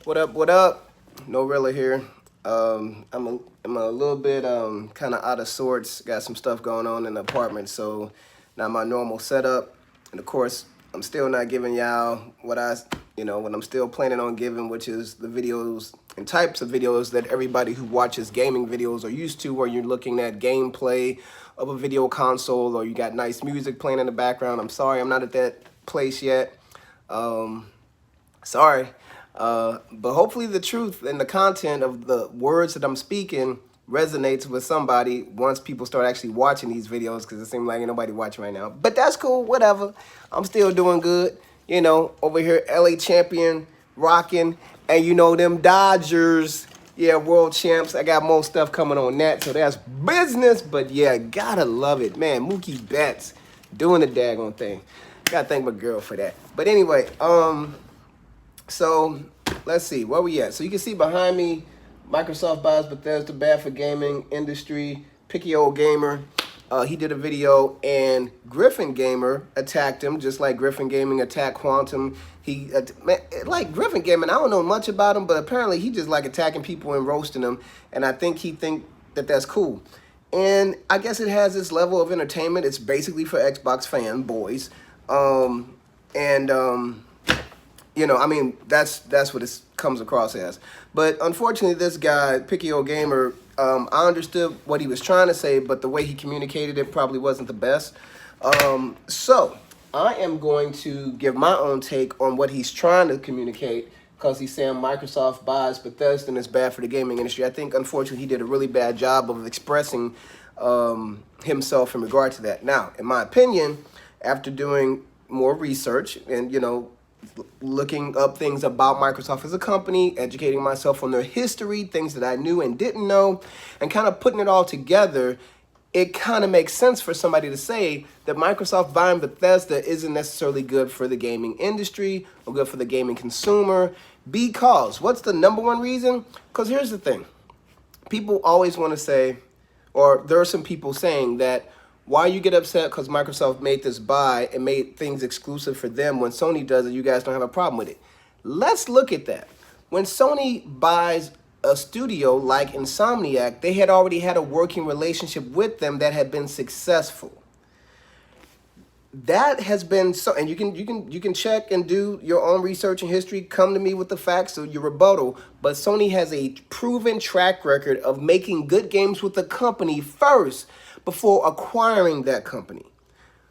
What up? What up? No Rilla here. I'm a little bit kind of out of sorts. Got some stuff going on in the apartment, so not my normal setup. And of course, I'm still not giving y'all what I'm still planning on giving, which is the videos and types of videos that everybody who watches gaming videos are used to, where you're looking at gameplay of a video console or you got nice music playing in the background. I'm sorry, I'm not at that place yet. Sorry. But hopefully the truth and the content of the words that I'm speaking resonates with somebody once people start actually watching these videos, because it seems like ain't nobody watching right now. But that's cool, whatever. I'm still doing good. Over here, LA champion, rocking. And them Dodgers, yeah, world champs. I got more stuff coming on that, so that's business. But yeah, gotta love it. Man, Mookie Betts doing the daggone thing. Gotta thank my girl for that. But anyway, so let's see, where we at? So you can see behind me, Microsoft buys Bethesda, bad for gaming industry, picky old gamer. He did a video and Griffin Gamer attacked him, just like Griffin Gaming attacked Quantum. Like Griffin Gaming, I don't know much about him, but apparently he just like attacking people and roasting them. And I think he think that that's cool. And I guess it has this level of entertainment. It's basically for Xbox fanboys. That's what it comes across as. But unfortunately, this guy, Picky Old Gamer, I understood what he was trying to say, but the way he communicated it probably wasn't the best. So I am going to give my own take on what he's trying to communicate, because he's saying Microsoft buys Bethesda and it's bad for the gaming industry. I think, unfortunately, he did a really bad job of expressing himself in regard to that. Now, in my opinion, after doing more research and, looking up things about Microsoft as a company, educating myself on their history, things that I knew and didn't know, and kind of putting it all together, it kind of makes sense for somebody to say that Microsoft buying Bethesda isn't necessarily good for the gaming industry or good for the gaming consumer. Because, what's the number one reason? Because here's the thing. People always want to say, or there are some people saying that, why you get upset because Microsoft made this buy and made things exclusive for them when Sony does it, you guys don't have a problem with it. Let's look at that. When Sony buys a studio like Insomniac, they had already had a working relationship with them that had been successful. That has been so, and you can check and do your own research and history, come to me with the facts of your rebuttal, but Sony has a proven track record of making good games with the company first before acquiring that company.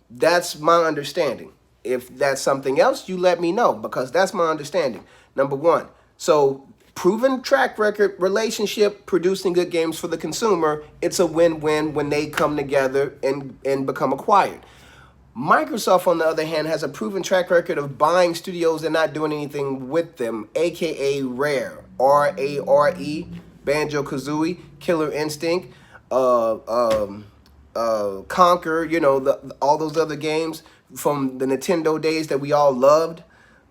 That's my understanding. If that's something else, you let me know, because that's my understanding. Number one. So, proven track record, relationship, producing good games for the consumer. It's a win-win when they come together and become acquired. Microsoft, on the other hand, has a proven track record of buying studios and not doing anything with them, aka Rare, R-A-R-E, Banjo-Kazooie, Killer Instinct, Conquer, all those other games from the Nintendo days that we all loved,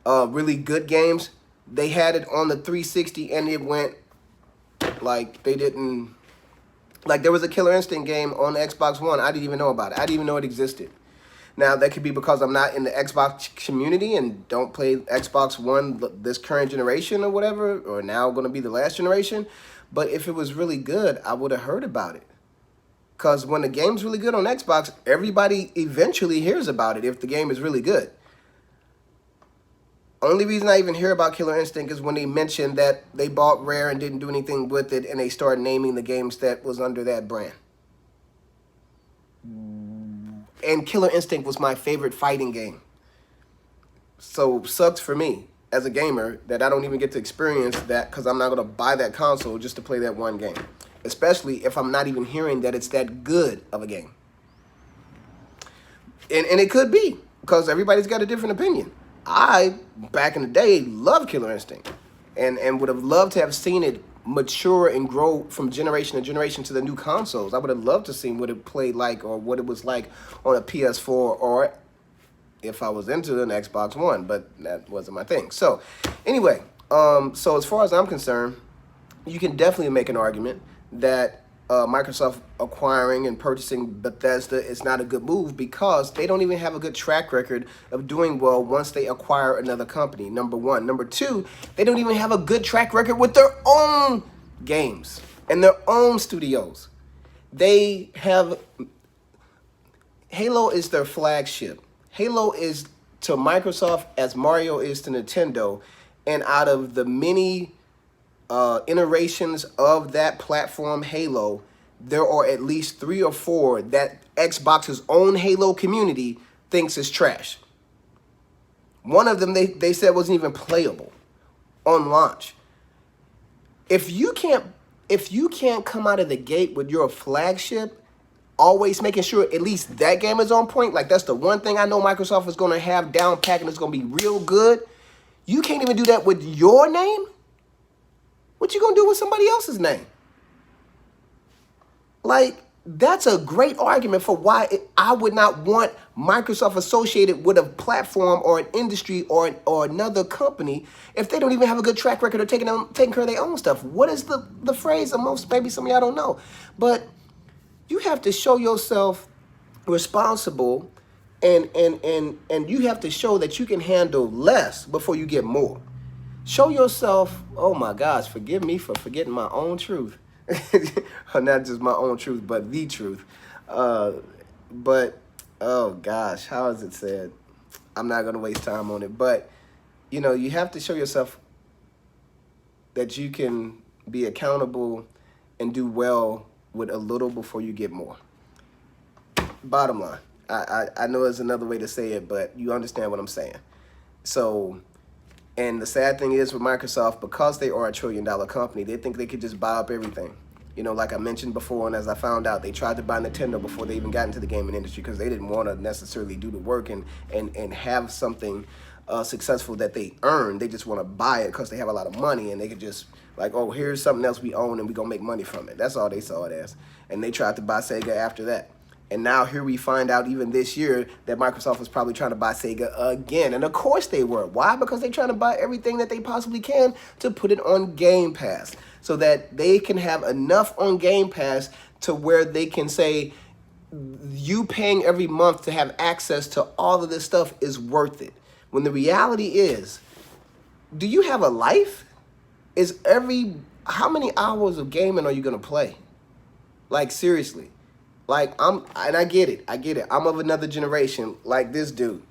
really good games. They had it on the 360 and it went like they didn't, like there was a Killer Instinct game on the Xbox One. I didn't even know about it. I didn't even know it existed. Now, that could be because I'm not in the Xbox community and don't play Xbox One this current generation or whatever, or now going to be the last generation. But if it was really good, I would have heard about it. Because when the game's really good on Xbox, everybody eventually hears about it if the game is really good. Only reason I even hear about Killer Instinct is when they mentioned that they bought Rare and didn't do anything with it, and they started naming the games that was under that brand. And Killer Instinct was my favorite fighting game. So, sucks for me as a gamer that I don't even get to experience that, because I'm not going to buy that console just to play that one game. Especially if I'm not even hearing that it's that good of a game. And it could be, because everybody's got a different opinion. I, back in the day, loved Killer Instinct. And would have loved to have seen it mature and grow from generation to generation to the new consoles. I would have loved to see what it played like, or what it was like on a PS4, or if I was into an Xbox One, but that wasn't my thing. So, anyway, so as far as I'm concerned, you can definitely make an argument that Microsoft acquiring and purchasing Bethesda is not a good move because they don't even have a good track record of doing well once they acquire another company. Number one. Number two, they don't even have a good track record with their own games and their own studios. They have Halo is their flagship. Halo is to Microsoft as Mario is to Nintendo, and out of the many iterations of that platform, Halo, there are at least 3 or 4 that Xbox's own Halo community thinks is trash. One of them they said wasn't even playable on launch. If you can't come out of the gate with your flagship, always making sure at least that game is on point, like that's the one thing I know Microsoft is going to have down packed and it's going to be real good. You can't even do that with your name. What you going to do with somebody else's name? Like, that's a great argument for why I would not want Microsoft associated with a platform or an industry or another company if they don't even have a good track record of taking care of their own stuff. What is the phrase? Most maybe some of y'all don't know, but you have to show yourself responsible, and you have to show that you can handle less before you get more. Show yourself. Oh my gosh, forgive me for forgetting my own truth. Not just my own truth, but the truth. But oh gosh, how is it said? I'm not gonna waste time on it. But you have to show yourself that you can be accountable and do well with a little before you get more. Bottom line, I know there's another way to say it, but you understand what I'm saying. So, and the sad thing is with Microsoft, because they are a $1 trillion company, they think they could just buy up everything. Like I mentioned before, and as I found out, they tried to buy Nintendo before they even got into the gaming industry because they didn't want to necessarily do the work and have something successful that they earn. They just want to buy it because they have a lot of money and they could just like, oh, here's something else we own and we're going to make money from it. That's all they saw it as. And they tried to buy Sega after that. And now here we find out even this year that Microsoft was probably trying to buy Sega again. And of course they were. Why? Because they're trying to buy everything that they possibly can to put it on Game Pass so that they can have enough on Game Pass to where they can say you paying every month to have access to all of this stuff is worth it. When the reality is, do you have a life? How many hours of gaming are you going to play? Like, seriously. Like, I get it. I'm of another generation like this dude.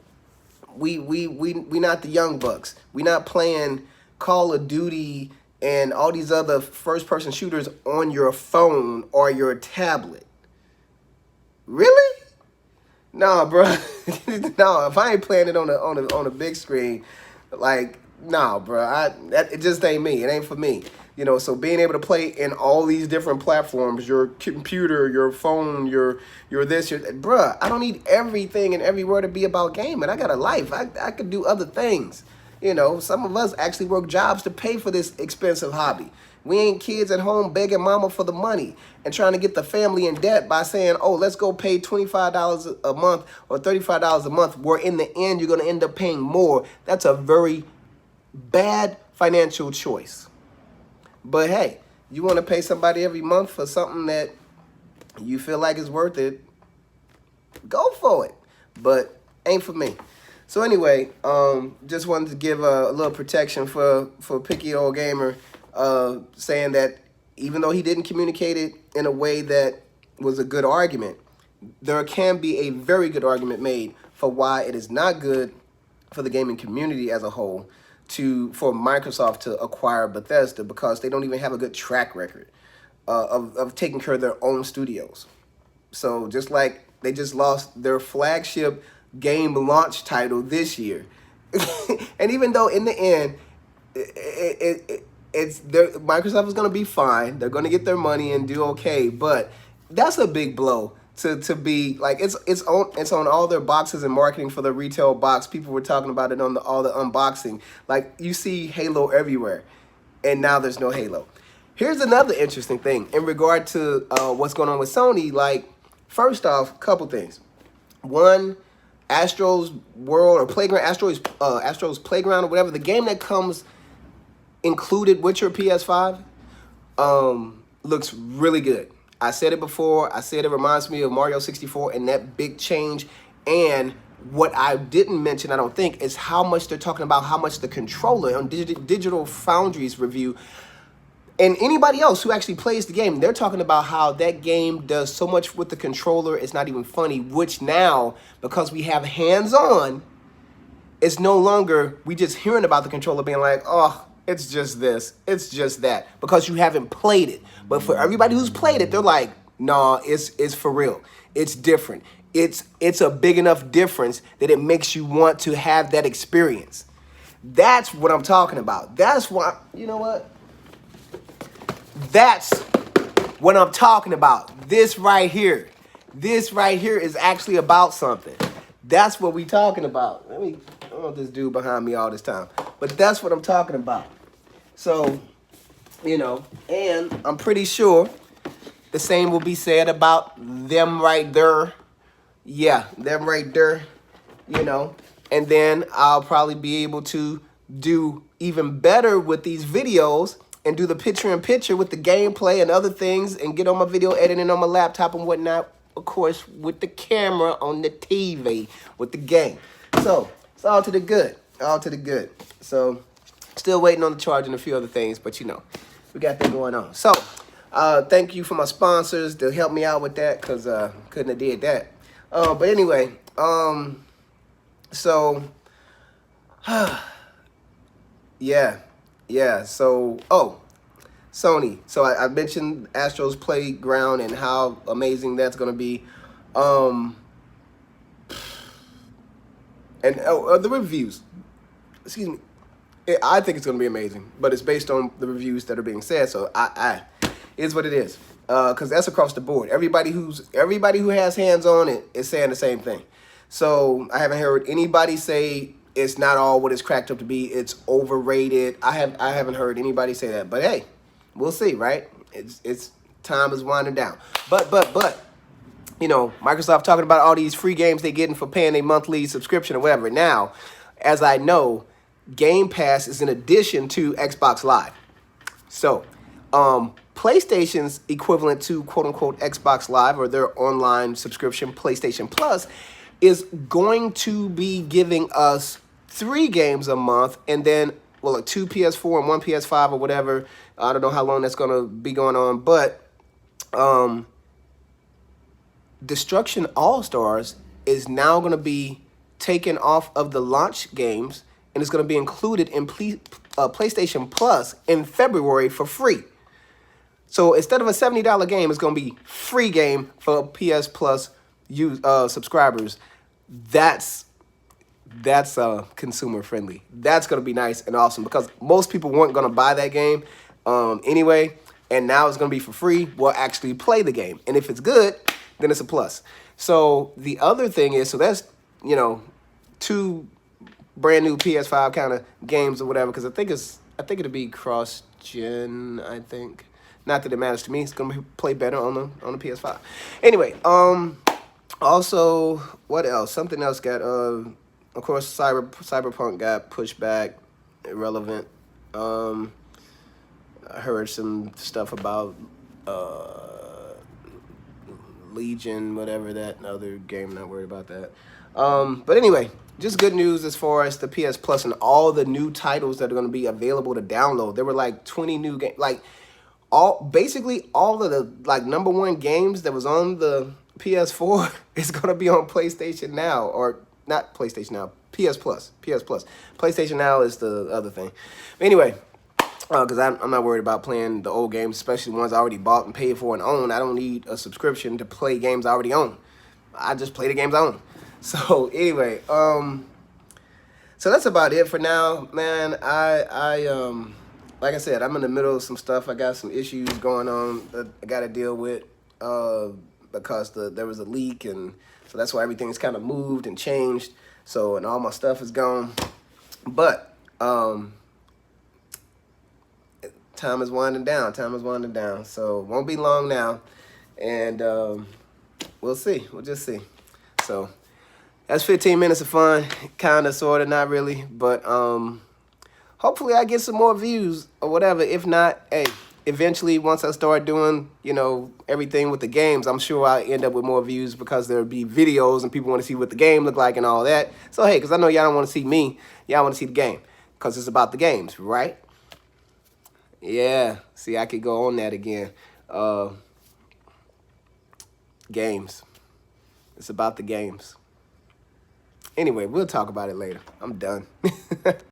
We not the young bucks. We not playing Call of Duty and all these other first-person shooters on your phone or your tablet. Really? Nah, bro. No, if I ain't playing it on a big screen, like, nah, bro. It just ain't me. It ain't for me. So being able to play in all these different platforms, your computer, your phone, your this, bruh, I don't need everything and everywhere to be about gaming. I got a life. I could do other things. Some of us actually work jobs to pay for this expensive hobby. We ain't kids at home begging mama for the money and trying to get the family in debt by saying, oh, let's go pay $25 a month or $35 a month, where in the end you're going to end up paying more. That's a very bad financial choice. But hey, you want to pay somebody every month for something that you feel like is worth it, go for it. But ain't for me. So anyway, just wanted to give a little protection for Picky Old Gamer, saying that even though he didn't communicate it in a way that was a good argument, there can be a very good argument made for why it is not good for the gaming community as a whole for Microsoft to acquire Bethesda, because they don't even have a good track record of taking care of their own studios. So just like they just lost their flagship game launch title this year, and even though in the end Microsoft is going to be fine, they're going to get their money and do okay, but that's a big blow to be like it's on all their boxes and marketing for the retail box. People were talking about it on all the unboxing. Like, you see Halo everywhere, and now there's no Halo. Here's another interesting thing in regard to what's going on with Sony. Like, first off, couple things. One, Astro's World or Playground, Astro's Playground or whatever, the game that comes included with your PS5, looks really good. I said it before. I said it reminds me of Mario 64 and that big change. And what I didn't mention, I don't think, is how much they're talking about, how much the controller on Digital Foundry's review, and anybody else who actually plays the game, they're talking about how that game does so much with the controller, it's not even funny, which now, because we have hands-on, it's no longer we just hearing about the controller being like, oh, it's just this, it's just that, because you haven't played it. But for everybody who's played it, they're like, nah, it's for real. It's different. It's a big enough difference that it makes you want to have that experience. That's what I'm talking about. That's why, you know what? That's what I'm talking about. This right here is actually about something. That's what we talking about. I don't want this dude behind me all this time, but that's what I'm talking about. So, you know, and I'm pretty sure the same will be said about them right there. Yeah, them right there, you know. And then I'll probably be able to do even better with these videos and do the picture-in-picture with the gameplay and other things and get on my video editing on my laptop and whatnot, of course, with the camera on the TV with the game. So, it's all to the good. All to the good. So, still waiting on the charge and a few other things, but you know, we got that going on. So, thank you for my sponsors to help me out with that, because couldn't have did that. But anyway, so, yeah, so, Sony. So I mentioned Astro's Playground and how amazing that's going to be. And the reviews, excuse me, I think it's going to be amazing, but it's based on the reviews that are being said, so is what it is. Because that's across the board. Everybody who has hands on it is saying the same thing. So I haven't heard anybody say it's not all what it's cracked up to be. It's overrated. I haven't heard anybody say that. But hey, we'll see, right? It's time is winding down. But you know, Microsoft talking about all these free games they getting for paying a monthly subscription or whatever. Now, as I know, Game Pass is in addition to Xbox Live. So, PlayStation's equivalent to quote-unquote Xbox Live, or their online subscription, PlayStation Plus, is going to be giving us 3 games a month, and then, well, 2 PS4 and 1 PS5 or whatever. I don't know how long that's going to be going on, but Destruction All-Stars is now going to be taken off of the launch games, and it's going to be included in PlayStation Plus in February for free. So instead of a $70 game, it's going to be free game for PS Plus subscribers. That's consumer friendly. That's going to be nice and awesome, because most people weren't going to buy that game anyway, and now it's going to be for free. We'll actually play the game, and if it's good, then it's a plus. So the other thing is, so that's, you know, 2 brand new PS5 kind of games or whatever, because I think it'll be cross-gen, I think. Not that it matters to me. It's gonna play better on the PS5. Anyway, also, what else? Something else got of course, Cyberpunk got pushed back, irrelevant. I heard some stuff about Legion, whatever, that other game. Not worried about that. But anyway, just good news as far as the PS Plus and all the new titles that are going to be available to download. There were like 20 new games, like basically all of the like #1 games that was on the PS4 is going to be on PlayStation Now, or not PlayStation Now, PS Plus. PlayStation Now is the other thing. Anyway, because I'm not worried about playing the old games, especially ones I already bought and paid for and own. I don't need a subscription to play games I already own. I just play the games I own. So anyway, so that's about it for now, man. I like I said, I'm in the middle of some stuff. I got some issues going on that I got to deal with because there was a leak, and so that's why everything's kind of moved and changed. So, and all my stuff is gone. But time is winding down. So won't be long now, and we'll see. We'll just see. So that's 15 minutes of fun, kind of, sort of, not really, but hopefully I get some more views or whatever. If not, hey, eventually, once I start doing, you know, everything with the games, I'm sure I'll end up with more views because there'll be videos and people want to see what the game look like and all that. So, hey, because I know y'all don't want to see me. Y'all want to see the game because it's about the games, right? Yeah. See, I could go on that again. Games. It's about the games. Anyway, we'll talk about it later. I'm done.